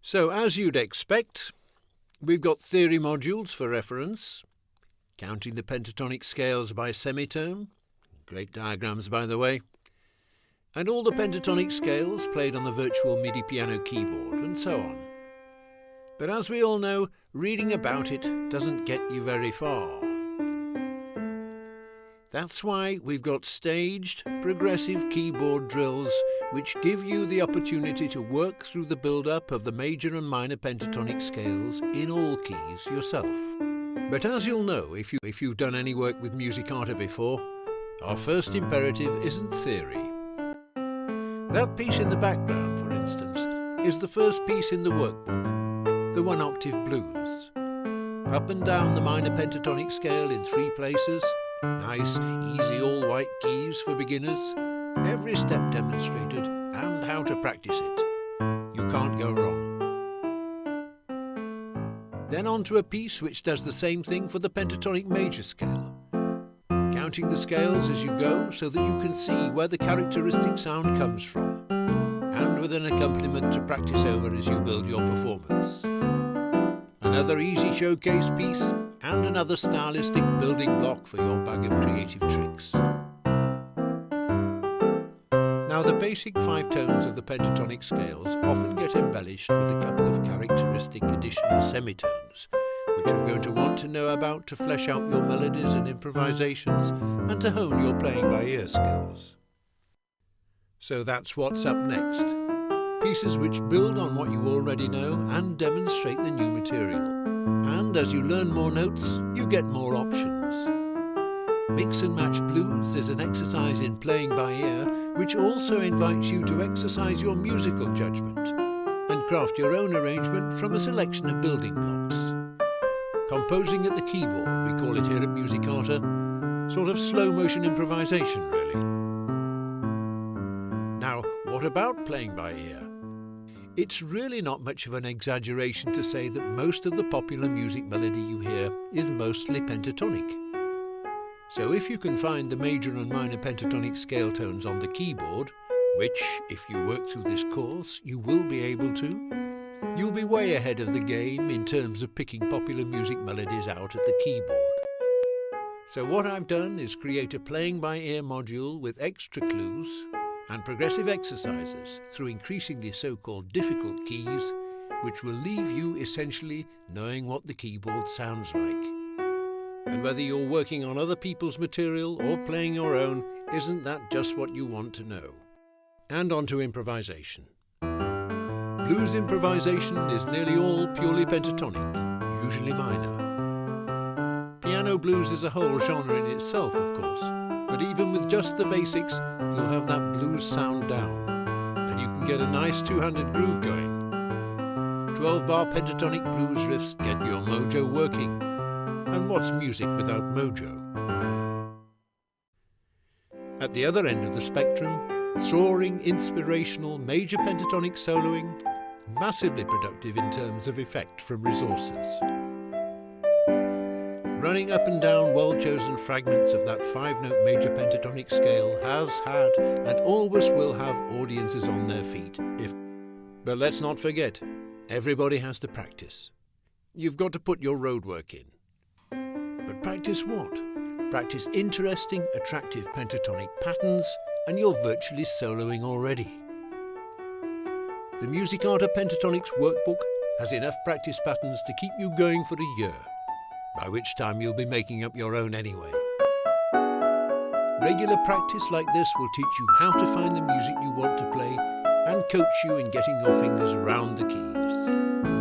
So as you'd expect, we've got theory modules for reference, counting the pentatonic scales by semitone, great diagrams by the way, and all the pentatonic scales played on the virtual MIDI piano keyboard, and so on. But as we all know, reading about it doesn't get you very far. That's why we've got staged, progressive keyboard drills which give you the opportunity to work through the build-up of the major and minor pentatonic scales in all keys yourself. But as you'll know if you've done any work with Musicarta before, our first imperative isn't theory. That piece in the background, for instance, is the first piece in the workbook, the one-octave blues. Up and down the minor pentatonic scale in 3 places, nice, easy all-white keys for beginners, every step demonstrated and how to practice it. You can't go wrong. Then on to a piece which does the same thing for the pentatonic major scale, counting the scales as you go so that you can see where the characteristic sound comes from, and with an accompaniment to practice over as you build your performance. Another easy showcase piece, and another stylistic building block for your bag of creative tricks. Now the basic 5 tones of the pentatonic scales often get embellished with a couple of characteristic additional semitones, which you're going to want to know about to flesh out your melodies and improvisations and to hone your playing by ear skills. So that's what's up next. Pieces which build on what you already know and demonstrate the new material. And as you learn more notes, you get more options. Mix and Match Blues is an exercise in playing by ear which also invites you to exercise your musical judgment and craft your own arrangement from a selection of building blocks. Composing at the keyboard, we call it here at Musicarta, sort of slow motion improvisation really. Now, what about playing by ear? It's really not much of an exaggeration to say that most of the popular music melody you hear is mostly pentatonic. So if you can find the major and minor pentatonic scale tones on the keyboard, which, if you work through this course, you will be able to, you'll be way ahead of the game in terms of picking popular music melodies out at the keyboard. So what I've done is create a playing by ear module with extra clues and progressive exercises through increasingly so-called difficult keys, which will leave you essentially knowing what the keyboard sounds like. And whether you're working on other people's material or playing your own, isn't that just what you want to know? And on to improvisation. Blues improvisation is nearly all purely pentatonic, usually minor. Piano blues is a whole genre in itself, of course, but even with just the basics, you'll have that blues sound down, and you can get a nice two-handed groove going. 12-bar pentatonic blues riffs get your mojo working, and what's music without mojo? At the other end of the spectrum, soaring, inspirational, major pentatonic soloing, massively productive in terms of effect from resources. Running up and down well-chosen fragments of that 5-note major pentatonic scale has had and always will have audiences on their feet. But let's not forget, everybody has to practice. You've got to put your roadwork in. But practice what? Practice interesting, attractive pentatonic patterns and you're virtually soloing already. The Musicarta Pentatonics Workbook has enough practice patterns to keep you going for a year, by which time you'll be making up your own anyway. Regular practice like this will teach you how to find the music you want to play and coach you in getting your fingers around the keys.